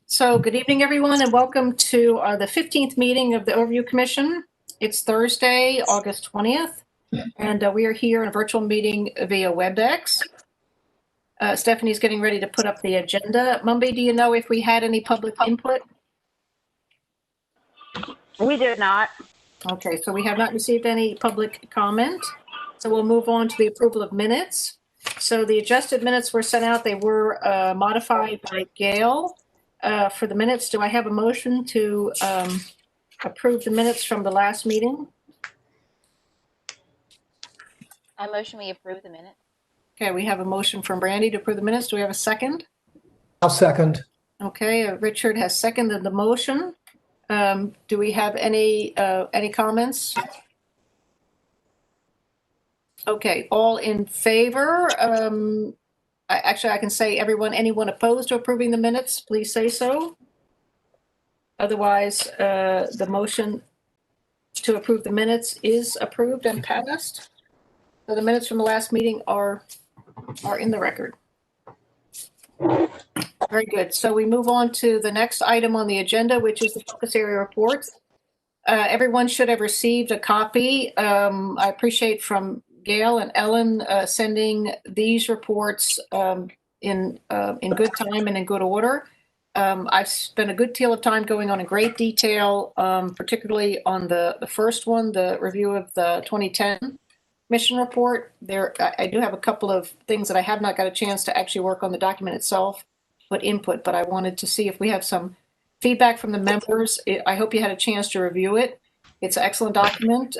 So good evening, everyone, and welcome to the 15th meeting of the Overview Commission. It's Thursday, August 20th, and we are here in a virtual meeting via WebEx. Stephanie's getting ready to put up the agenda. Mumby, do you know if we had any public input? We did not. Okay, so we have not received any public comment. So we'll move on to the approval of minutes. So the adjusted minutes were sent out. They were modified by Gail. For the minutes, do I have a motion to approve the minutes from the last meeting? I motion we approve the minutes. Okay, we have a motion from Brandy to approve the minutes. Do we have a second? I'll second. Okay, Richard has seconded the motion. Do we have any comments? Okay, all in favor? Actually, I can say anyone opposed to approving the minutes, please say so. Otherwise, the motion to approve the minutes is approved and passed. So the minutes from the last meeting are in the record. Very good. So we move on to the next item on the agenda, which is the focus area reports. Everyone should have received a copy. I appreciate from Gail and Ellen sending these reports in good time and in good order. I've spent a good deal of time going on in great detail, particularly on the first one, the review of the 2010 mission report. I do have a couple of things that I have not got a chance to actually work on the document itself, but I wanted to see if we have some feedback from the members. I hope you had a chance to review it. It's an excellent document,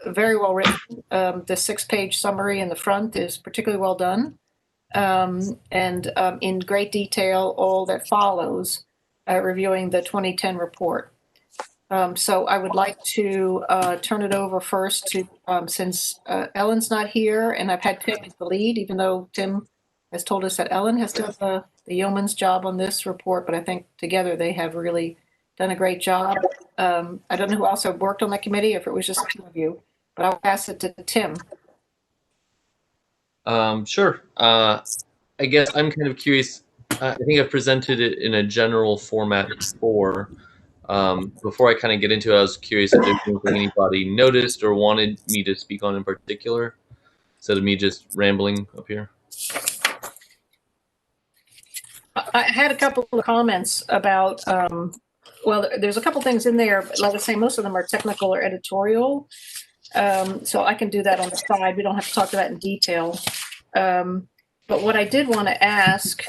very well written. The 6-page summary in the front is particularly well done. And in great detail, all that follows reviewing the 2010 report. So I would like to turn it over first to, since Ellen's not here and I've had Tim as the lead, even though Tim has told us that Ellen has done the yeoman's job on this report, but I think together they have really done a great job. I don't know who else have worked on that committee, if it was just two of you, but I'll pass it to Tim. Sure. I guess I'm kind of curious. I think I've presented it in a general format before. Before I kind of get into it, I was curious if there's anything anybody noticed or wanted me to speak on in particular, instead of me just rambling up here. I had a couple of comments about, well, there's a couple things in there, but like I say, most of them are technical or editorial. So I can do that on the side. We don't have to talk about it in detail. But what I did want to ask,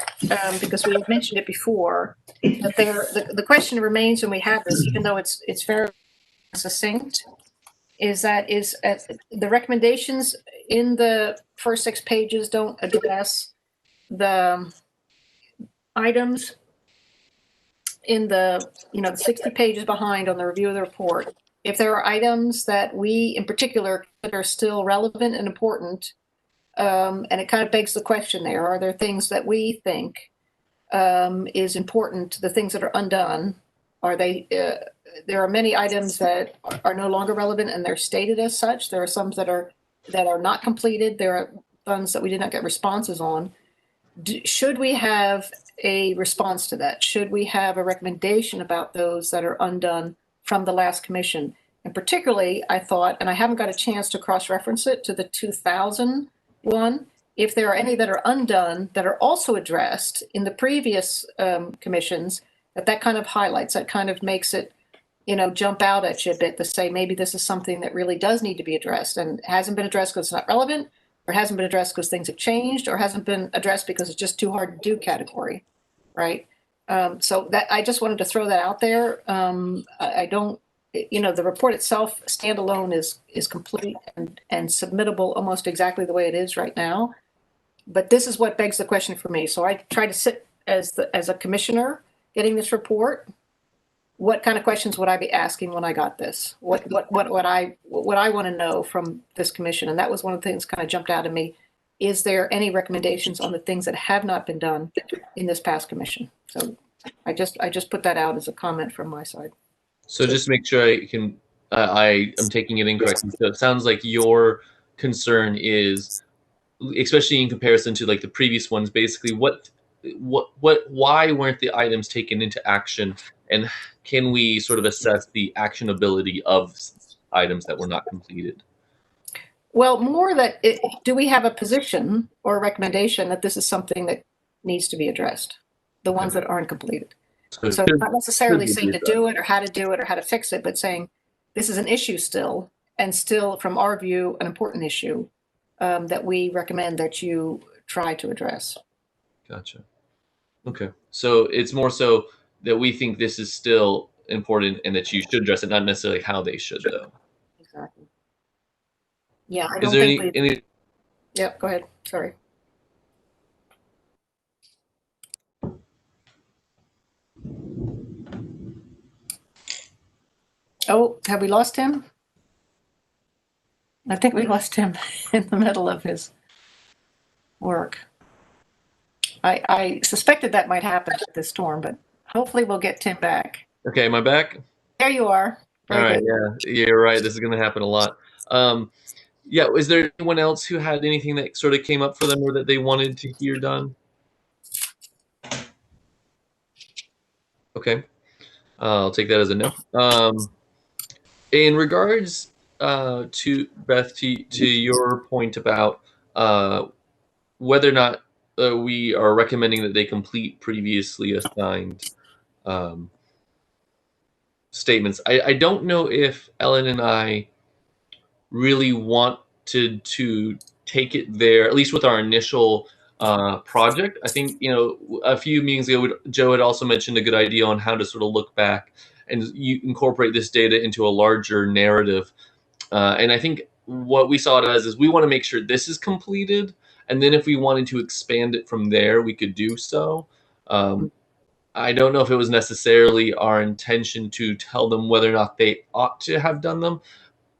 because we have mentioned it before, that the question remains when we have this, even though it's very succinct, is the recommendations in the first 6 pages don't address the items in the 60 pages behind on the review of the report. If there are items that we in particular that are still relevant and important, and it kind of begs the question there, are there things that we think is important, the things that are undone? Are they, there are many items that are no longer relevant and they're stated as such. There are some that are not completed. There are ones that we did not get responses on. Should we have a response to that? Should we have a recommendation about those that are undone from the last commission? And particularly, I thought, and I haven't got a chance to cross-reference it to the 2000 one, if there are any that are undone that are also addressed in the previous commissions, that kind of highlights, that kind of makes it, jump out at you a bit to say, maybe this is something that really does need to be addressed and hasn't been addressed because it's not relevant, or hasn't been addressed because things have changed, or hasn't been addressed because it's just too hard to do category, right? So that I just wanted to throw that out there. I don't, the report itself standalone is complete and submittable almost exactly the way it is right now. But this is what begs the question for me. So I try to sit as a commissioner getting this report. What kind of questions would I be asking when I got this? What I want to know from this commission? And that was one of the things kind of jumped out at me. Is there any recommendations on the things that have not been done in this past commission? So I just put that out as a comment from my side. So just to make sure I am taking it incorrectly. So it sounds like your concern is, especially in comparison to like the previous ones, basically what why weren't the items taken into action, and can we sort of assess the actionability of items that were not completed? Well, more that, do we have a position or a recommendation that this is something that needs to be addressed? The ones that aren't completed. So not necessarily saying to do it or how to fix it, but saying this is an issue still, and still, from our view, an important issue that we recommend that you try to address. Gotcha. Okay. So it's more so that we think this is still important and that you should address it, not necessarily how they should, though. Exactly. Yeah, I Is don't there think any Yep, go ahead. Sorry. Oh, have we lost him? I think we lost him in the middle of his work. I suspected that might happen with this storm, but hopefully we'll get Tim back. Okay, am I back? There you are. Very All right, good. yeah, you're right. This is going to happen a lot. Yeah, is there anyone else who had anything that sort of came up for them or that they wanted to hear done? Okay, I'll take that as a no. In regards to Beth, to your point about whether or not we are recommending that they complete previously assigned um, statements, I don't know if Ellen and I really wanted to take it there, at least with our initial project. I think, a few meetings ago, Joe had also mentioned a good idea on how to sort of look back and you incorporate this data into a larger narrative. And I think what we saw it as is we want to make sure this is completed. And then if we wanted to expand it from there, we could do so. I don't know if it was necessarily our intention to tell them whether or not they ought to have done them,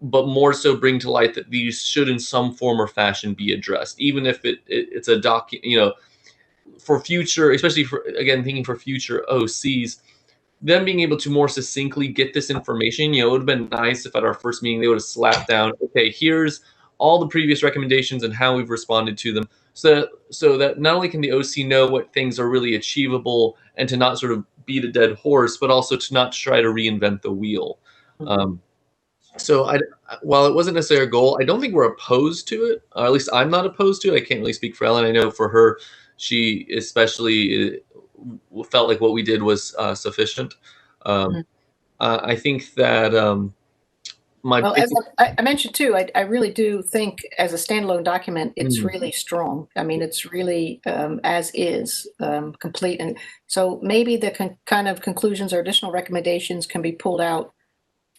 but more so bring to light that these should in some form or fashion be addressed, even if it's a for future, especially for, again, thinking for future OCs, them being able to more succinctly get this information. It would have been nice if at our first meeting they would have slapped down, okay, here's all the previous recommendations and how we've responded to them, so that not only can the OC know what things are really achievable and to not sort of beat a dead horse, but also to not try to reinvent the wheel. So while it wasn't necessarily a goal, I don't think we're opposed to it. Or at least I'm not opposed to it. I can't really speak for Ellen. I know for her, she especially felt like what we did was sufficient. I think that Well, as I mentioned too, I really do think as a standalone document, it's really strong. I mean, it's really as is, complete. And so maybe the kind of conclusions or additional recommendations can be pulled out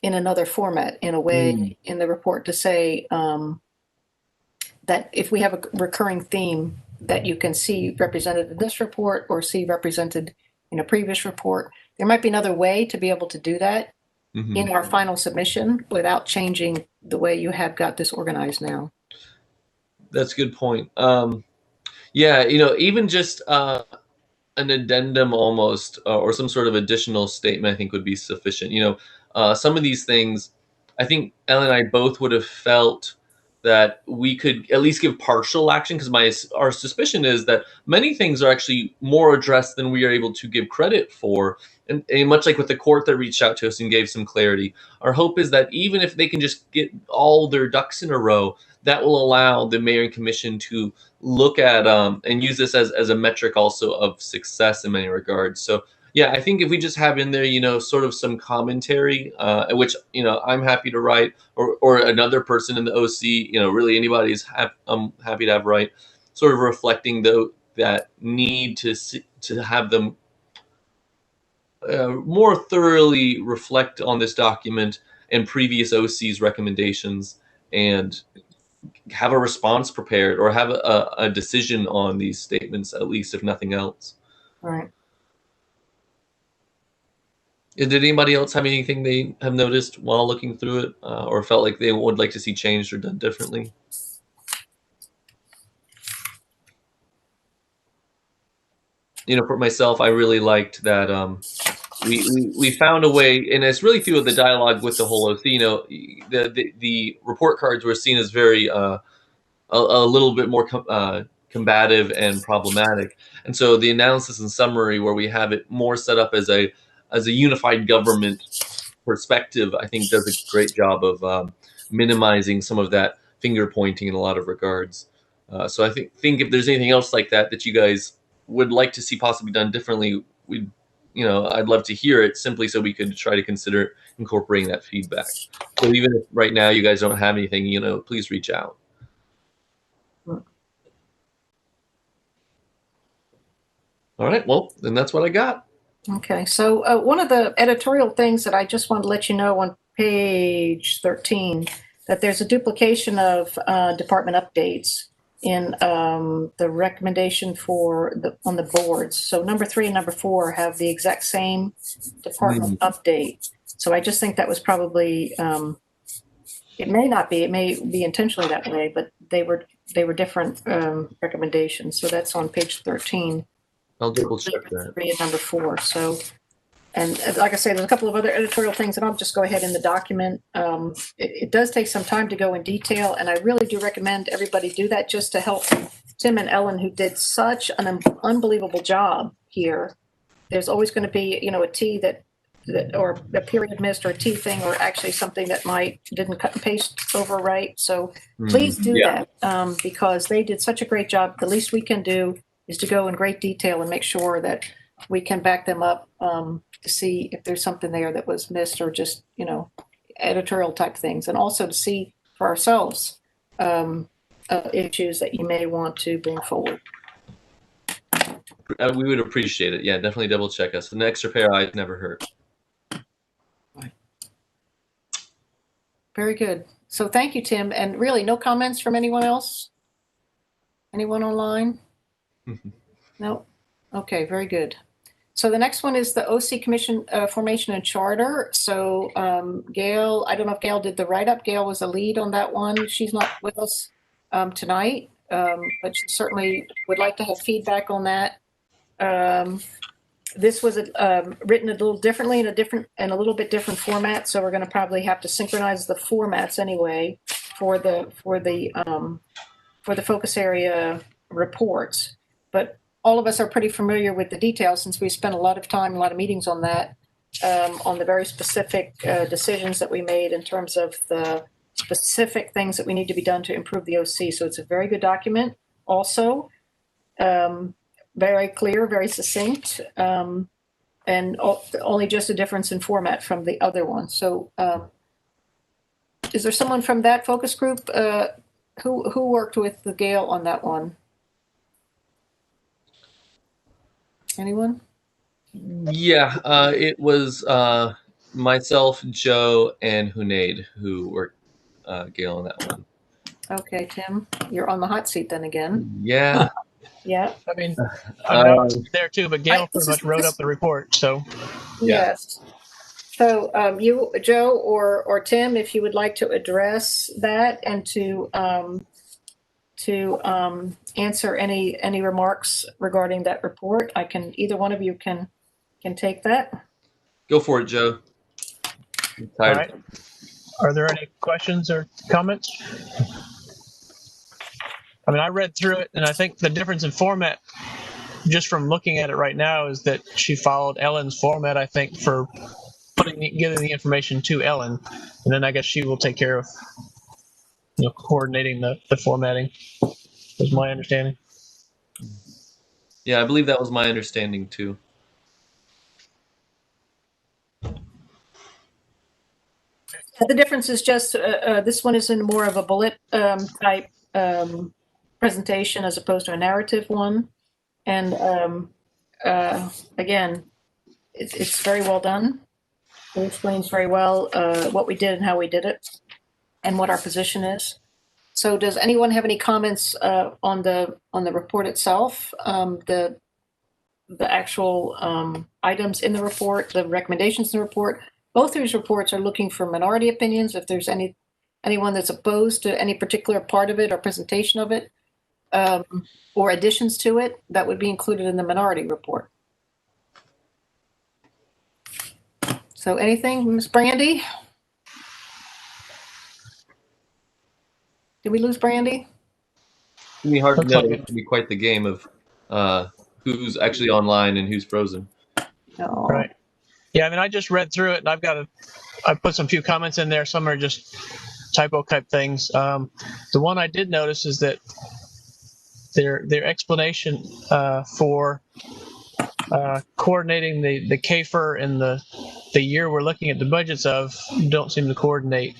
in another format, in a way, in the report, to say that if we have a recurring theme that you can see represented in this report or see represented in a previous report, there might be another way to be able to do that in our final submission without changing the way you have got this organized now. That's a good point. Yeah, even just an addendum almost, or some sort of additional statement, I think would be sufficient. Some of these things, I think Ellen and I both would have felt that we could at least give partial action, because our suspicion is that many things are actually more addressed than we are able to give credit for. And much like with the court that reached out to us and gave some clarity, our hope is that even if they can just get all their ducks in a row, that will allow the mayor and commission to look at and use this as a metric also of success in many regards. So yeah, I think if we just have in there, sort of some commentary, which, I'm happy to write, or another person in the OC, really anybody's I'm happy to have write, sort of reflecting that need to have them more thoroughly reflect on this document and previous OC's recommendations, and have a response prepared, or have a decision on these statements, at least, if nothing else. Right. Did anybody else have anything they have noticed while looking through it, or felt like they would like to see changed or done differently? For myself, I really liked that we found a way, and it's really through the dialogue with the whole OC. The report cards were seen as very a little bit more combative and problematic. And so the analysis and summary, where we have it more set up as a unified government perspective, I think does a great job of minimizing some of that finger pointing in a lot of regards. So I think if there's anything else like that that you guys would like to see possibly done differently, I'd love to hear it, simply so we could try to consider incorporating that feedback. So even if right now you guys don't have anything, please reach out. All right, well, then that's what I got. Okay, so one of the editorial things that I just wanted to let you know on page 13, that there's a duplication of department updates in the recommendation on the boards. So number 3 and number 4 have the exact same department update. So I just think that was probably, it may not be, it may be intentionally that way, but they were different recommendations. So that's on page 13. I'll double check that. 3 and number 4. So, and like I say, there's a couple of other editorial things, and I'll just go ahead in the document. It does take some time to go in detail, and I really do recommend everybody do that just to help Tim and Ellen, who did such an unbelievable job here. There's always going to be, a T that or a period missed, or a T thing, or actually something that didn't cut and paste over right. So please do that, because they did such a great job. The least we can do is to go in great detail and make sure that we can back them up to see if there's something there that was missed, or just, editorial type things. And also to see for ourselves issues that you may want to bring forward. We would appreciate it. Yeah, definitely double check us. An extra pair of eyes never hurt. Very good. So thank you, Tim. And really, no comments from anyone else? Anyone online? No? Okay, very good. So the next one is the OC Commission formation and charter. So Gail, I don't know if Gail did the write-up. Gail was the lead on that one. She's not with us tonight, but she certainly would like to have feedback on that. This was written a little differently in a little bit different format. So we're going to probably have to synchronize the formats anyway for the focus area reports. But all of us are pretty familiar with the details, since we spent a lot of time, a lot of meetings on that, on the very specific decisions that we made in terms of the specific things that we need to be done to improve the OC. So it's a very good document also, very clear, very succinct, and only just a difference in format from the other one. So is there someone from that focus group who worked with the Gail on that one? Anyone? Yeah, it was myself, Joe, and Hunaid who worked Gail on that one. Okay, Tim, you're on the hot seat then again. Yeah. Yeah. I mean, I was there too, but Gail pretty much wrote up the report. So. Yes. So you, Joe, or Tim, if you would like to address that and to answer any remarks regarding that report, either one of you can take that. Go for it, Joe. All right. Are there any questions or comments? I mean, I read through it, and I think the difference in format, just from looking at it right now, is that she followed Ellen's format, I think, for giving the information to Ellen, and then I guess she will take care of coordinating the formatting, was my understanding. Yeah, I believe that was my understanding too. The difference is just this one is in more of a bullet type presentation as opposed to a narrative one. And again, it's very well done. It explains very well what we did and how we did it and what our position is. So does anyone have any comments on the report itself, the actual items in the report, the recommendations in the report? Both of these reports are looking for minority opinions. If there's anyone that's opposed to any particular part of it or presentation of it, or additions to it, that would be included in the minority report. So anything, Ms. Brandy? Did we lose Brandy? be hard to Looks know. like It can be quite the game of who's actually online and who's frozen. Oh, Right. Yeah, I mean, I just read through it, and I put some few comments in there. Some are just typo type things. The one I did notice is that their explanation for coordinating the KFIR and the year we're looking at the budgets of don't seem to coordinate.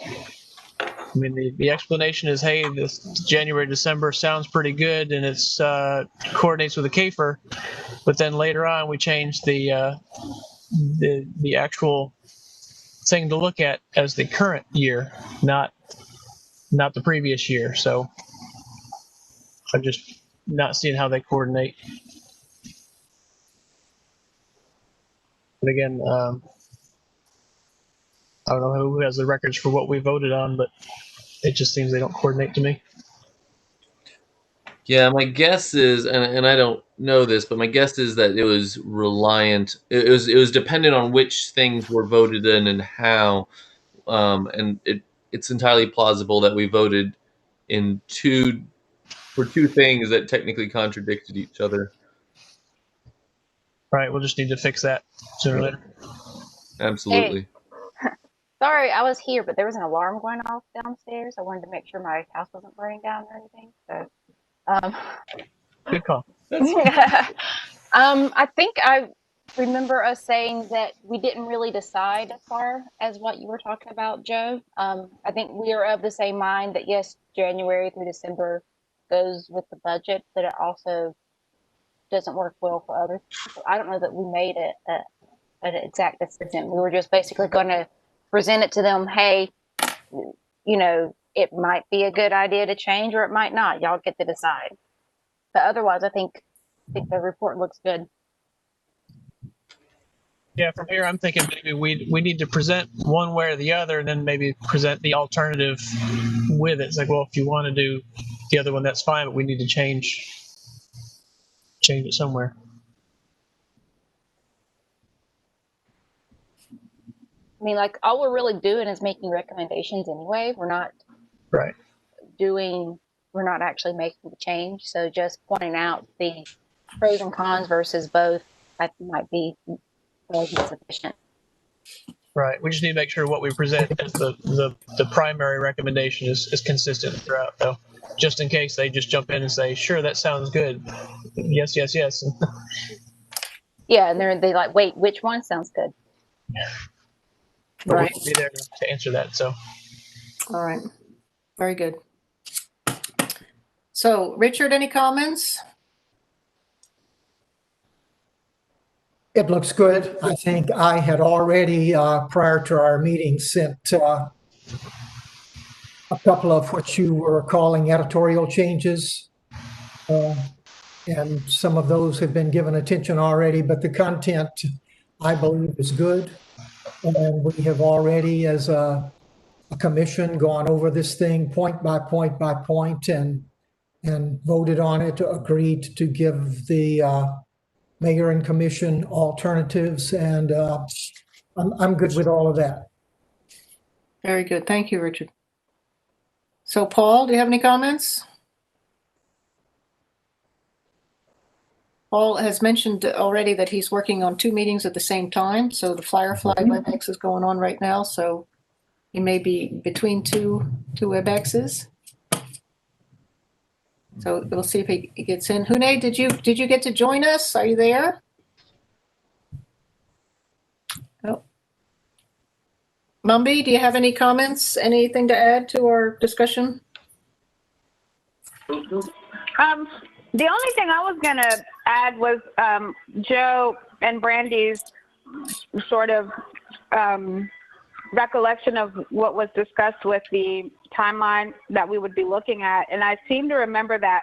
I mean, the explanation is, hey, this January, December sounds pretty good, and it's coordinates with the KFIR, but then later on we change the actual thing to look at as the current year, not the previous year. So I'm just not seeing how they coordinate. But again, I don't know who has the records for what we voted on, but it just seems they don't coordinate to me. Yeah, my guess is, and I don't know this, but my guess is that it was reliant. It was dependent on which things were voted in and how, and it's entirely plausible that we voted in for two things that technically contradicted each other. Right, we'll just need to fix that sooner or later. Absolutely. Sorry, I was here, but there was an alarm going off downstairs. I wanted to make sure my house wasn't burning down or anything. So, Good call. I think I remember us saying that we didn't really decide as far as what you were talking about, Joe. I think we are of the same mind that yes, January through December goes with the budget, but it also doesn't work well for others. So I don't know that we made it an exact decision. We were just basically going to present it to them. Hey, you know, it might be a good idea to change, or it might not. Y'all get to decide. But otherwise, I think the report looks good. Yeah, from here I'm thinking maybe we need to present one way or the other, and then maybe present the alternative with it. It's like, well, if you want to do the other one, that's fine, but we need to change it somewhere. I mean, like all we're really doing is making recommendations anyway. We're not Right. we're not actually making the change. So just pointing out the pros and cons versus both, I think might be sufficient. Right. We just need to make sure what we present as the primary recommendation is consistent throughout, though, just in case they just jump in and say, sure, that sounds good. Yes, yes, yes. Yeah, and they like, wait, which one sounds good? But right. we'll be there to answer that. So, All right. Very good. So, Richard, any comments? It looks good. I think I had already, prior to our meeting, sent a couple of what you were calling editorial changes. And some of those have been given attention already, but the content, I believe, is good. And we have already, as a commission, gone over this thing point by point by point and voted on it, agreed to give the mayor and commission alternatives, and I'm good with all of that. Very good. Thank you, Richard. So, Paul, do you have any comments? Paul has mentioned already that he's working on 2 meetings at the same time. So the Firefly WebEx is going on right now. So he may be between two WebExes. So we'll see if he gets in. Hune, did you get to join us? Are you there? Oh. Mumby, do you have any comments? Anything to add to our discussion? The only thing I was going to add was Joe and Brandy's sort of recollection of what was discussed with the timeline that we would be looking at. And I seem to remember that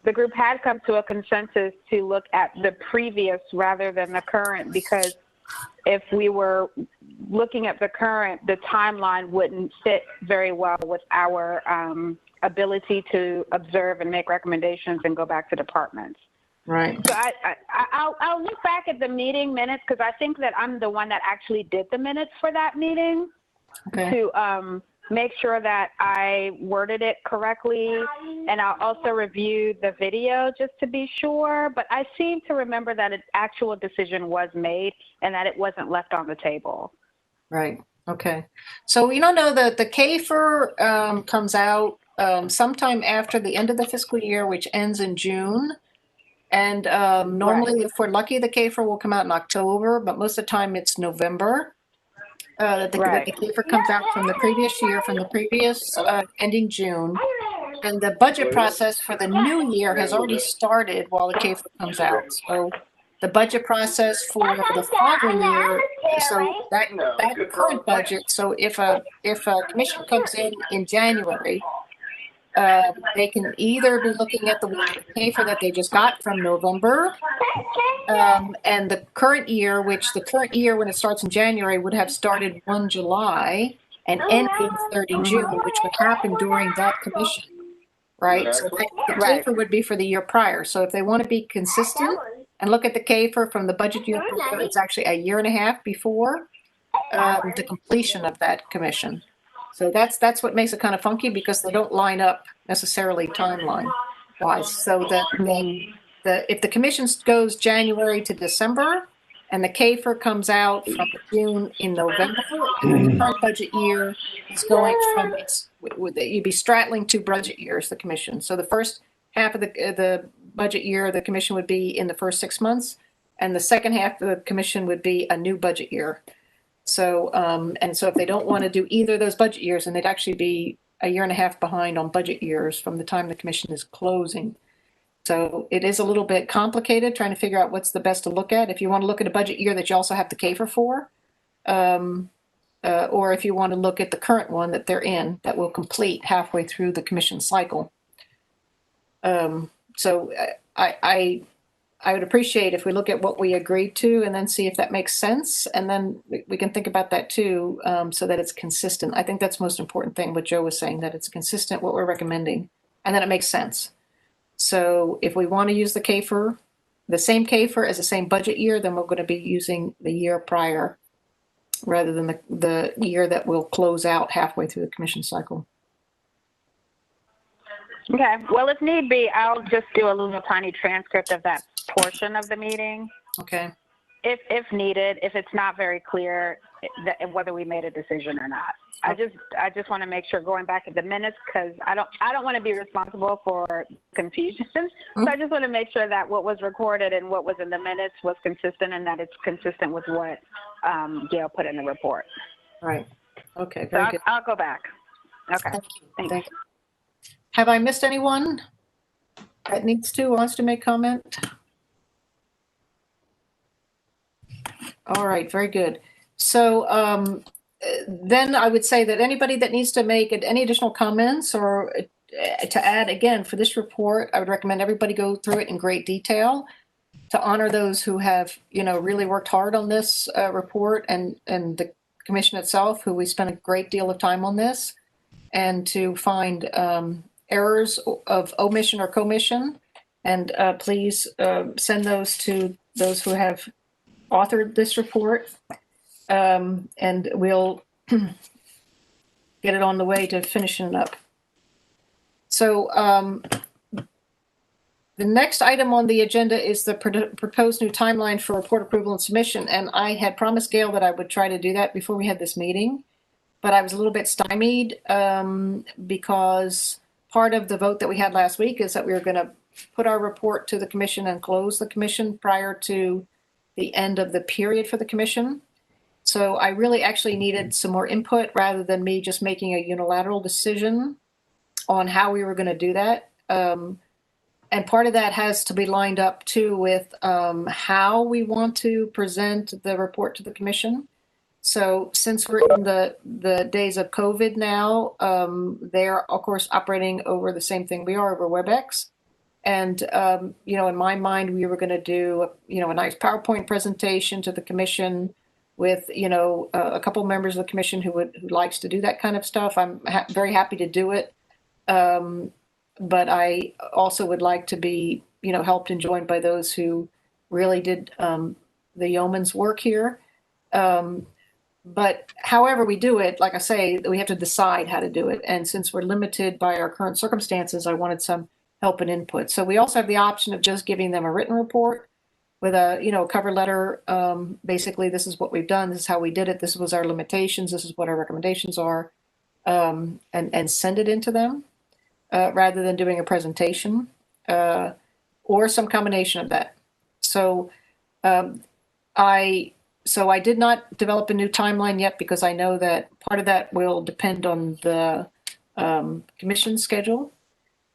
the group had come to a consensus to look at the previous rather than the current, because if we were looking at the current, the timeline wouldn't fit very well with our ability to observe and make recommendations and go back to departments. Right. So I'll look back at the meeting minutes, because I think that I'm the one that actually did the minutes for that meeting, Okay. to make sure that I worded it correctly, and I'll also review the video just to be sure. But I seem to remember that an actual decision was made and that it wasn't left on the table. Right. Okay. So we don't know that the CAFR comes out sometime after the end of the fiscal year, which ends in June. And normally, if we're lucky, the CAFR will come out in October, but most of the time it's November. The CAFR comes out from the previous year, from the previous ending June. And the budget process for the new year has already started while the CAFR comes out. So the budget process for the following year, so that current budget, so if a commission comes in January, they can either be looking at the CAFR that they just got from November, and the current year, which the current year when it starts in January would have started 1 July and ending 30 June, which would happen during that commission, right? So the CAFR would be for the year prior. So if they want to be consistent and look at the CAFR from the budget year prior, it's actually a year and a half before the completion of that commission. So that's what makes it kind of funky, because they don't line up necessarily timeline wise. So if the commission goes January to December and the CAFR comes out from June in November, and then the current budget year is going from you'd be straddling 2 budget years, the commission. So the first half of the budget year, the commission would be in the first 6 months, and the second half of the commission would be a new budget year. So, and so if they don't want to do either of those budget years, then they'd actually be a year and a half behind on budget years from the time the commission is closing. So it is a little bit complicated trying to figure out what's the best to look at. If you want to look at a budget year that you also have the CAFR for, or if you want to look at the current one that they're in, that will complete halfway through the commission cycle. So I would appreciate if we look at what we agreed to and then see if that makes sense. And then we can think about that too, so that it's consistent. I think that's the most important thing, what Joe was saying, that it's consistent, what we're recommending, and then it makes sense. So if we want to use the CAFR, the same CAFR as the same budget year, then we're going to be using the year prior rather than the year that will close out halfway through the commission cycle. Okay. Well, if need be, I'll just do a little tiny transcript of that portion of the meeting. Okay. If needed, if it's not very clear whether we made a decision or not. I just want to make sure, going back at the minutes, because I don't want to be responsible for confusion. So I just want to make sure that what was recorded and what was in the minutes was consistent, and that it's consistent with what Gail put in the report. Right. Okay. So Very good. I'll go back. Okay. Thank you. Have I missed anyone that wants to make comment? All right, very good. So then I would say that anybody that needs to make any additional comments or to add, again, for this report, I would recommend everybody go through it in great detail to honor those who have, really worked hard on this report, and the commission itself, who we spent a great deal of time on this, and to find errors of omission or commission. And please send those to those who have authored this report, and we'll get it on the way to finishing it up. So the next item on the agenda is the proposed new timeline for report approval and submission. And I had promised Gail that I would try to do that before we had this meeting, but I was a little bit stymied because part of the vote that we had last week is that we were going to put our report to the commission and close the commission prior to the end of the period for the commission. So I really actually needed some more input rather than me just making a unilateral decision on how we were going to do that. And part of that has to be lined up too with how we want to present the report to the commission. So since we're in the days of COVID now, they're of course operating over the same thing we are, over WebEx. And, in my mind, we were going to do, a nice PowerPoint presentation to the commission with, a couple members of the commission who likes to do that kind of stuff. I'm very happy to do it. But I also would like to be, helped and joined by those who really did the yeoman's work here. But however we do it, like I say, we have to decide how to do it. And since we're limited by our current circumstances, I wanted some help and input. So we also have the option of just giving them a written report with a cover letter. Basically, this is what we've done. This is how we did it. This was our limitations. This is what our recommendations are, and send it into them rather than doing a presentation or some combination of that. So I did not develop a new timeline yet because I know that part of that will depend on the commission schedule.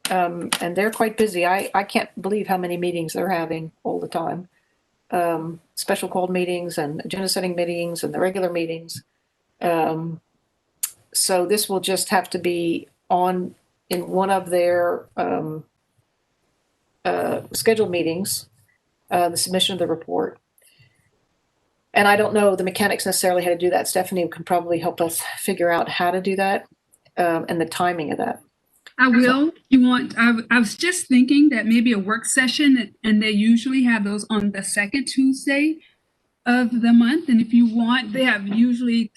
And they're quite busy. I can't believe how many meetings they're having all the time. Special called meetings and agenda setting meetings and the regular meetings. So this will just have to be on in one of their scheduled meetings, the submission of the report. And I don't know the mechanics necessarily how to do that. Stephanie can probably help us figure out how to do that and the timing of that. I will. I was just thinking that maybe a work session, and they usually have those on the second Tuesday of the month. And if you want, they have usually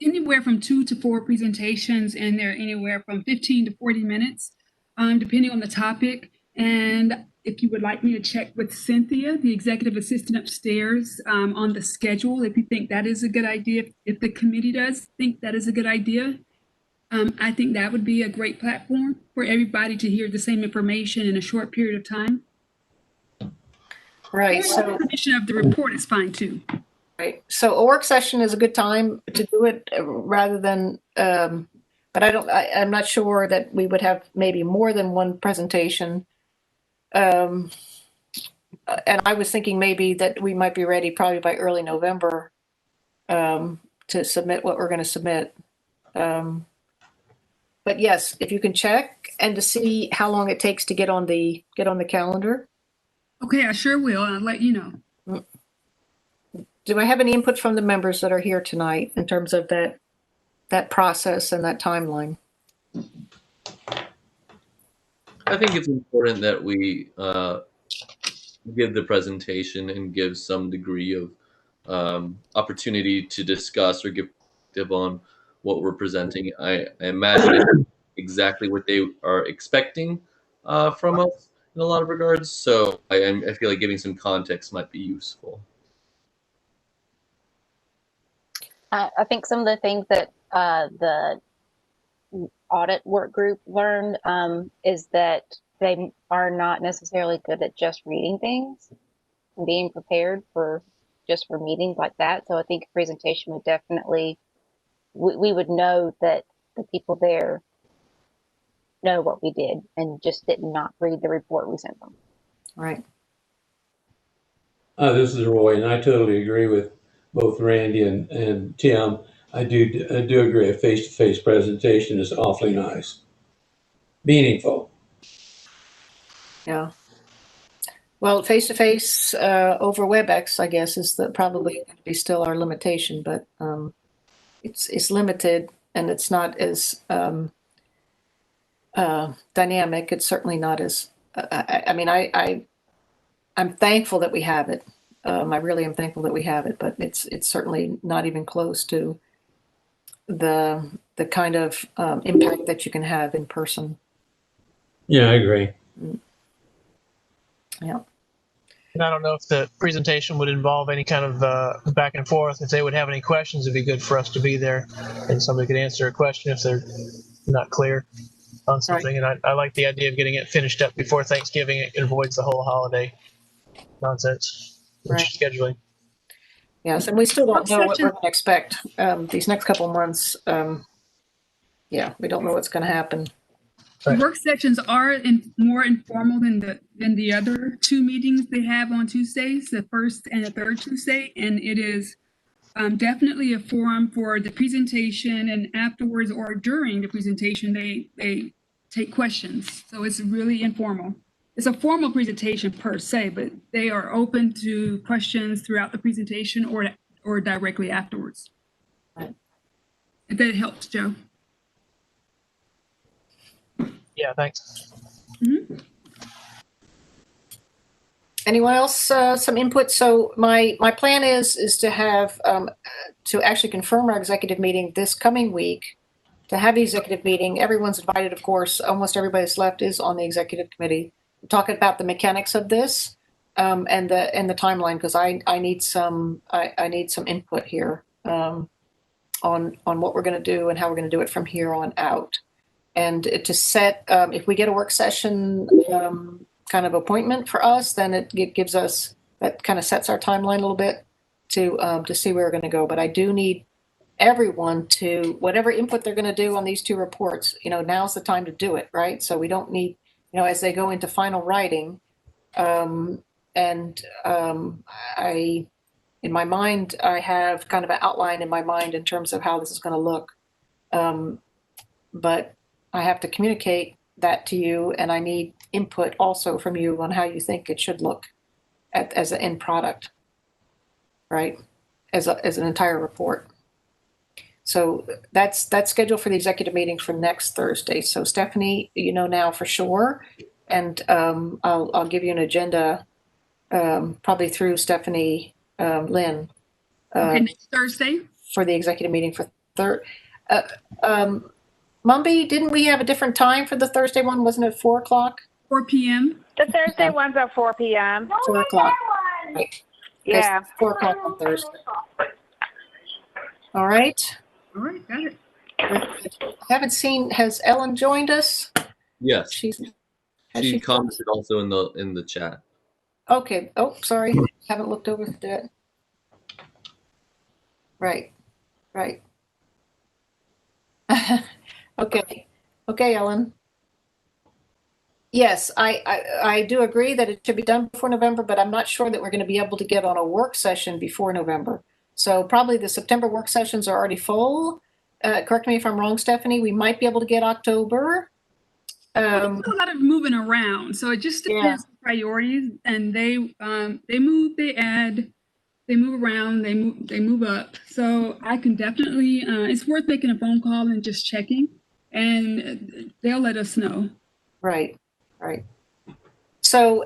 anywhere from 2 to 4 presentations, and they're anywhere from 15 to 40 minutes, depending on the topic. And if you would like me to check with Cynthia, the executive assistant upstairs, on the schedule, if you think that is a good idea, if the committee does think that is a good idea, I think that would be a great platform for everybody to hear the same information in a short period of time. Right. So Submission of the report is fine too. right. So a work session is a good time to do it rather than. But I'm not sure that we would have maybe more than one presentation. And I was thinking maybe that we might be ready probably by early November to submit what we're going to submit. But yes, if you can check and to see how long it takes to get on the calendar. Okay, I sure will. I'll let you know. Do I have any input from the members that are here tonight in terms of that process and that timeline? I think it's important that we give the presentation and give some degree of opportunity to discuss or give on what we're presenting. I imagine it's exactly what they are expecting from us in a lot of regards. So I feel like giving some context might be useful. I think some of the things that the audit work group learned is that they are not necessarily good at just reading things and being prepared for meetings like that. So I think a presentation would definitely, we would know that the people there know what we did and just did not read the report we sent them. Right. This is Roy, and I totally agree with both Randy and Tim. I do agree a face-to-face presentation is awfully nice, meaningful. Yeah. Well, face-to-face over WebEx, I guess, is probably going to be still our limitation, but it's limited and it's not as dynamic. It's certainly not as. I'm thankful that we have it. I really am thankful that we have it, but it's certainly not even close to the kind of impact that you can have in person. Yeah, I agree. Yeah. And I don't know if the presentation would involve any kind of back and forth. If they would have any questions, it'd be good for us to be there and somebody could answer a question if they're not clear on something. Right. And I like the idea of getting it finished up before Thanksgiving. It avoids the whole holiday nonsense, Right. Scheduling. Yes, and we still don't know what we're going to expect these next couple of months. Yeah, we don't know what's going to happen. Right. Work sessions are more informal than the other 2 meetings they have on Tuesdays, the first and the third Tuesday, and it is definitely a forum for the presentation, and afterwards or during the presentation they take questions. So it's really informal. It's a formal presentation per se, but they are open to questions throughout the presentation or directly afterwards. Right. If that helps, Joe. Yeah, thanks. Mm-hmm. Anyone else, some input? So my plan is to have, to actually confirm our executive meeting this coming week, to have the executive meeting. Everyone's invited, of course. Almost everybody that's left is on the executive committee. Talking about the mechanics of this, and the timeline, because I need some input here, on what we're going to do and how we're going to do it from here on out. And to set, if we get a work session kind of appointment for us, then it gives us, that kind of sets our timeline a little bit to see where we're going to go. But I do need everyone to, whatever input they're going to do on these two reports, now's the time to do it, right? So we don't need, as they go into final writing, in my mind, I have kind of an outline in my mind in terms of how this is going to look. But I have to communicate that to you, and I need input also from you on how you think it should look as an end product, right? As an entire report. So that's scheduled for the executive meeting for next Thursday. So Stephanie, now for sure, and I'll give you an agenda probably through Stephanie Lynn. Okay, next Thursday for the executive meeting for Mumby, didn't we have a different time for the Thursday one? Wasn't it 4 o'clock? 4 p.m. The Thursday one's at 4 p.m. 4 o'clock. Right. Yeah. 4 o'clock on Thursday. All right. All right, got it. I haven't seen, has Ellen joined us? Yes. She commented also in the chat. Okay. Oh, sorry. Haven't looked over that. Right. Okay, Ellen. Yes, I do agree that it should be done before November, but I'm not sure that we're going to be able to get on a work session before November. So probably the September work sessions are already full. Correct me if I'm wrong, Stephanie. We might be able to get October. There's a lot of moving around, so it just depends on priorities. And they move, they add, they move around, they move up. So I can definitely, it's worth making a phone call and just checking, and they'll let us know. Right. So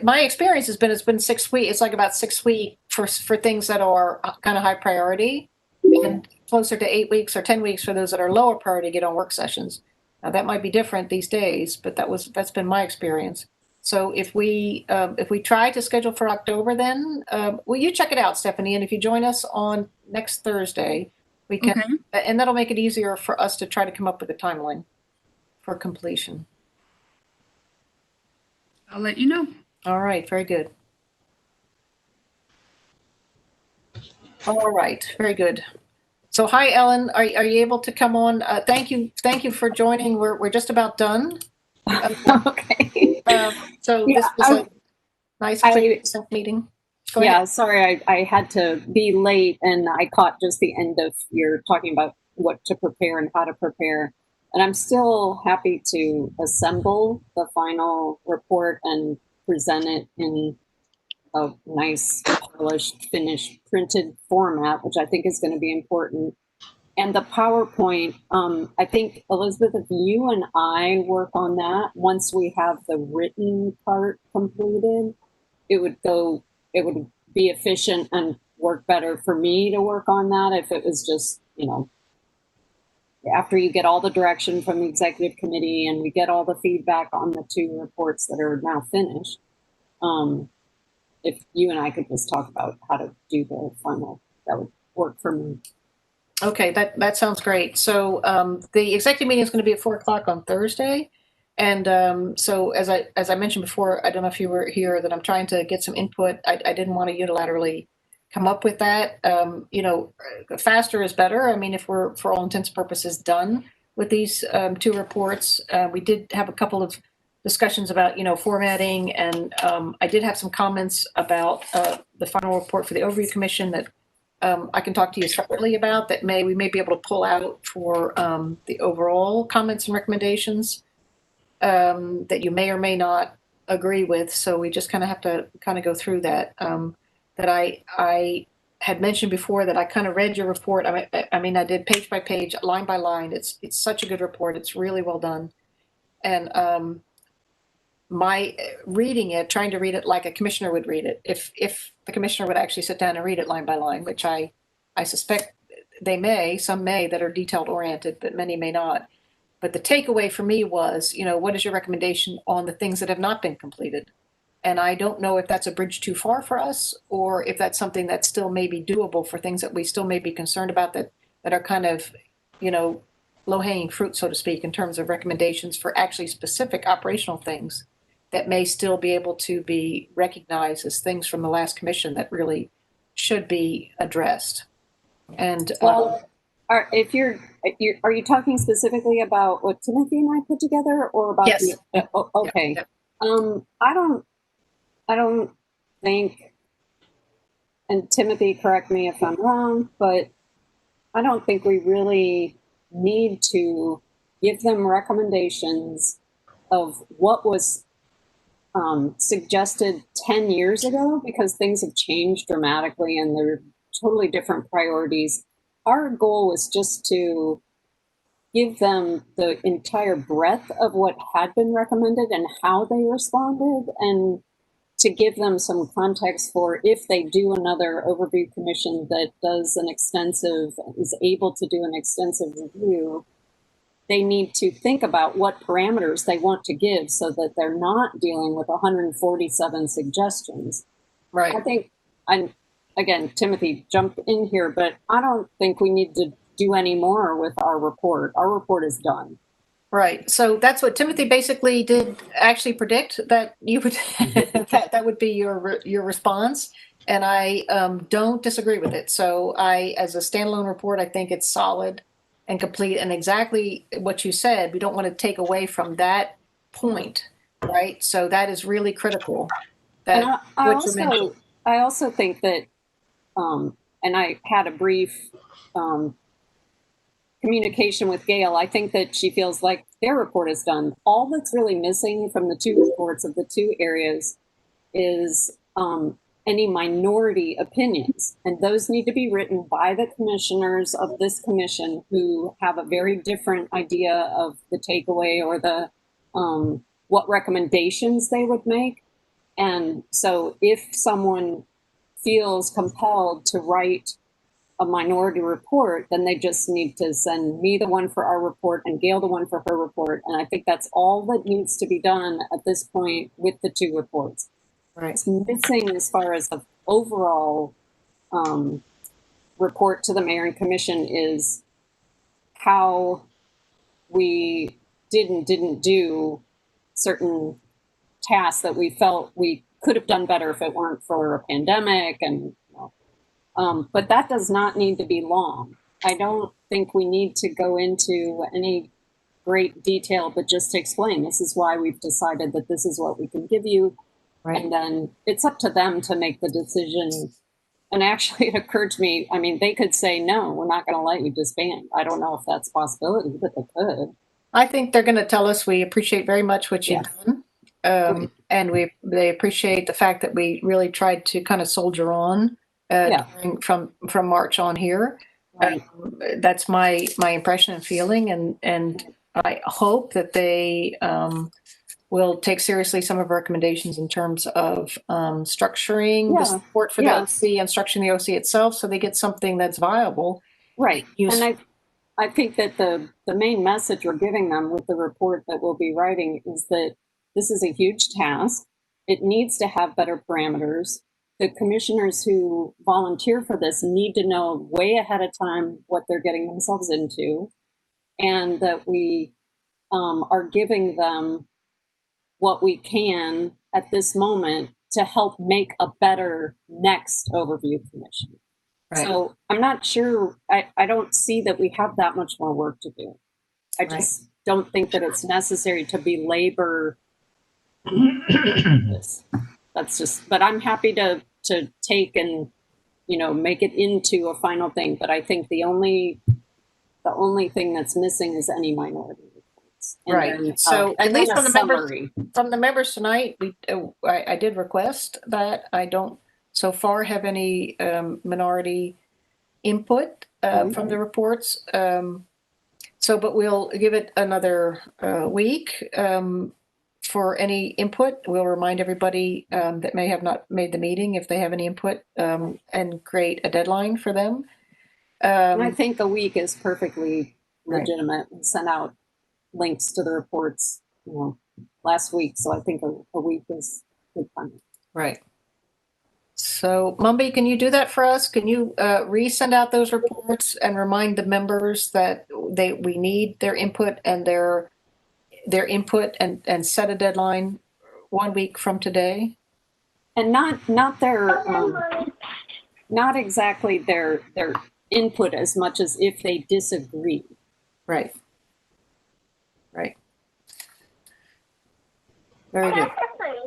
my experience has been, it's been 6 weeks. It's like about 6 weeks for things that are kind of high priority, and closer to 8 weeks or 10 weeks for those that are lower priority get on work sessions. Now that might be different these days, but that's been my experience. So if we try to schedule for October, then well, you check it out, Stephanie, and if you join us on next Thursday, we can, and that'll make it easier for us to try to come up with a timeline for completion. I'll let you know. All right, very good. All right, very good. So hi, Ellen, are you able to come on? Thank you for joining. We're just about done. Okay. So this was a nice quick meeting. Go ahead. Sorry, I had to be late, and I caught just the end of your talking about what to prepare and how to prepare. And I'm still happy to assemble the final report and present it in a nice, polished, finished, printed format, which I think is going to be important. And the PowerPoint, I think, Elizabeth, if you and I work on that, once we have the written part completed, it would be efficient and work better for me to work on that if it was just, after you get all the direction from the executive committee and we get all the feedback on the 2 reports that are now finished, if you and I could just talk about how to do the final, that would work for me. Okay, that sounds great. So the executive meeting is going to be at 4 o'clock on Thursday. And so as I mentioned before, I don't know if you were here, that I'm trying to get some input. I didn't want to unilaterally come up with that. Faster is better. I mean, if we're, for all intents and purposes, done with these 2 reports, we did have a couple of discussions about, formatting, and I did have some comments about the final report for the Overview Commission that I can talk to you separately about, that we may be able to pull out for the overall comments and recommendations that you may or may not agree with. So we just kind of have to go through that. That I had mentioned before that I kind of read your report. I mean, I did page by page, line by line. It's such a good report. It's really well done. And my reading it, trying to read it like a commissioner would read it, if the commissioner would actually sit down and read it line by line, which I suspect some may that are detailed oriented, but many may not. But the takeaway for me was, what is your recommendation on the things that have not been completed? And I don't know if that's a bridge too far for us, or if that's something that still may be doable for things that we still may be concerned about that are kind of, low-hanging fruit, so to speak, in terms of recommendations for actually specific operational things that may still be able to be recognized as things from the last commission that really should be addressed. And Well, are you talking specifically about what Timothy and I put together, or about Yes. okay. Yeah. I don't think, and Timothy, correct me if I'm wrong, but I don't think we really need to give them recommendations of what was suggested 10 years ago, because things have changed dramatically and they're totally different priorities. Our goal was just to give them the entire breadth of what had been recommended and how they responded, and to give them some context for if they do another overview commission that is able to do an extensive review, they need to think about what parameters they want to give so that they're not dealing with 147 suggestions. Right. I think, again, Timothy, jump in here, but I don't think we need to do any more with our report. Our report is done. Right. So that's what Timothy basically did actually predict, that you would that would be your response. And I don't disagree with it. So as a standalone report, I think it's solid and complete, and exactly what you said. We don't want to take away from that point, right? So that is really critical. That And I also think that, and I had a brief communication with Gail. I think that she feels like their report is done. All that's really missing from the two reports of the two areas is any minority opinions. And those need to be written by the commissioners of this commission, who have a very different idea of the takeaway or the what recommendations they would make. And so if someone feels compelled to write a minority report, then they just need to send me the one for our report and Gail the one for her report. And I think that's all that needs to be done at this point with the two reports. Right. It's missing as far as the overall report to the mayor and commission is how we didn't do certain tasks that we felt we could have done better if it weren't for a pandemic. And but that does not need to be long. I don't think we need to go into any great detail, but just to explain, this is why we've decided that this is what we can give you. Right. And then it's up to them to make the decision. And actually, it occurred to me, I mean, they could say, no, we're not going to let you disband. I don't know if that's a possibility, but they could. I think they're going to tell us, we appreciate very much what you've done. And they appreciate the fact that we really tried to kind of soldier on from March on here. Right. That's my impression and feeling, and I hope that they will take seriously some of our recommendations in terms of structuring the support for the OC and structuring the OC itself, so they get something that's viable. Right. And I think that the main message we're giving them with the report that we'll be writing is that this is a huge task. It needs to have better parameters. The commissioners who volunteer for this need to know way ahead of time what they're getting themselves into, and that we are giving them what we can at this moment to help make a better next overview commission. Right. So I'm not sure, I don't see that we have that much more work to do. I just don't think that it's necessary to belabor this. That's just, but I'm happy to take and, make it into a final thing. But I think the only thing that's missing is any minority reports. And right. Then, so at least from the members tonight, I did request that. I don't so far have any minority input from the reports. But we'll give it another week. for any input. We'll remind everybody that may have not made the meeting if they have any input, and create a deadline for them. And I think a week is perfectly Right. legitimate. We sent out links to the reports, last week. So I think a week is good time. Right. So, Mumby, can you do that for us? Can you resend out those reports and remind the members that we need their input and their input and set a deadline 1 week from today? And not their not exactly their input as much as if they disagree. Right. Right. Very good.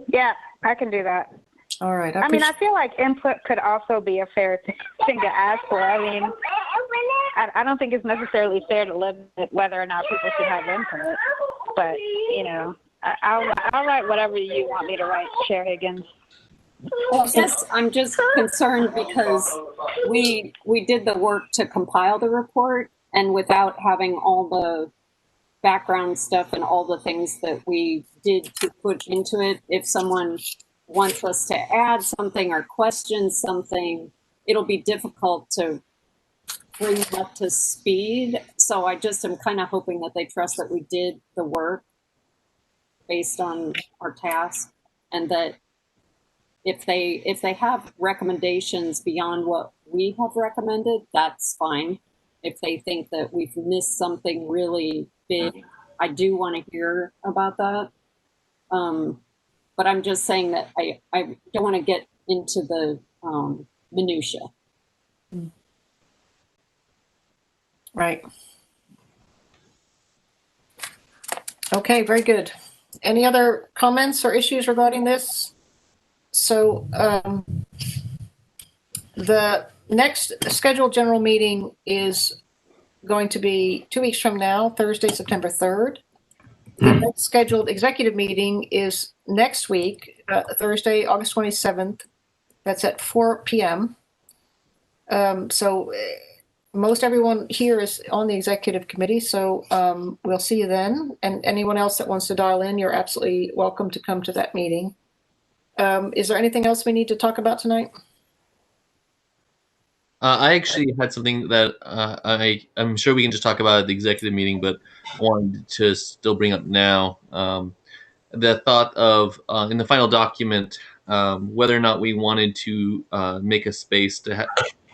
Yeah, I can do that. All right. I mean, I feel like input could also be a fair thing to ask for. I mean, I don't think it's necessarily fair to limit whether or not people should have input, but I'll write whatever you want me to write, Chair Higgins. Well, I'm just concerned because we did the work to compile the report, and without having all the background stuff and all the things that we did to put into it, if someone wants us to add something or question something, it'll be difficult to bring them up to speed. So I just am kind of hoping that they trust that we did the work based on our task, and that if they have recommendations beyond what we have recommended, that's fine. If they think that we've missed something really big, I do want to hear about that. But I'm just saying that I don't want to get into the minutia. Right. Okay, very good. Any other comments or issues regarding this? So the next scheduled general meeting is going to be 2 weeks from now, Thursday, September 3rd. The next scheduled executive meeting is next week, Thursday, August 27th. That's at 4 p.m. So most everyone here is on the executive committee, so we'll see you then. And anyone else that wants to dial in, you're absolutely welcome to come to that meeting. Is there anything else we need to talk about tonight? I actually had something that I'm sure we can just talk about at the executive meeting, but I wanted to still bring up now. The thought of, in the final document, whether or not we wanted to make a space to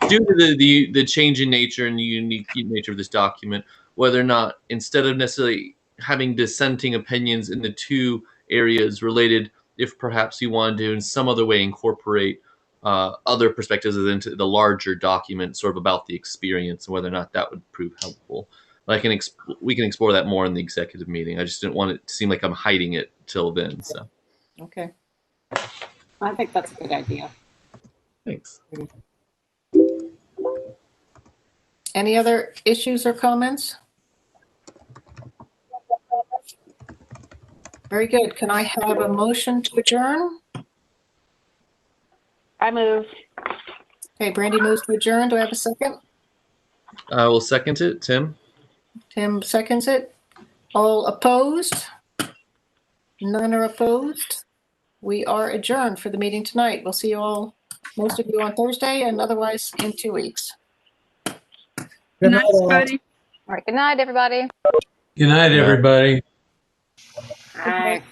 due to the change in nature and the unique nature of this document, whether or not instead of necessarily having dissenting opinions in the two areas related, if perhaps you wanted to in some other way incorporate other perspectives into the larger document, sort of about the experience, and whether or not that would prove helpful. But we can explore that more in the executive meeting. I just didn't want it to seem like I'm hiding it till then. So, Okay. I think that's a good idea. thanks. Any other issues or comments? Very good. Can I have a motion to adjourn? I move. Okay, Brandy moves to adjourn. Do I have a second? I will second it. Tim? Tim seconds it. All opposed? None are opposed. We are adjourned for the meeting tonight. We'll see you all, most of you on Thursday and otherwise in 2 weeks. Good Nice, night, all. buddy. All right. Good night, everybody. Good night, everybody. Bye.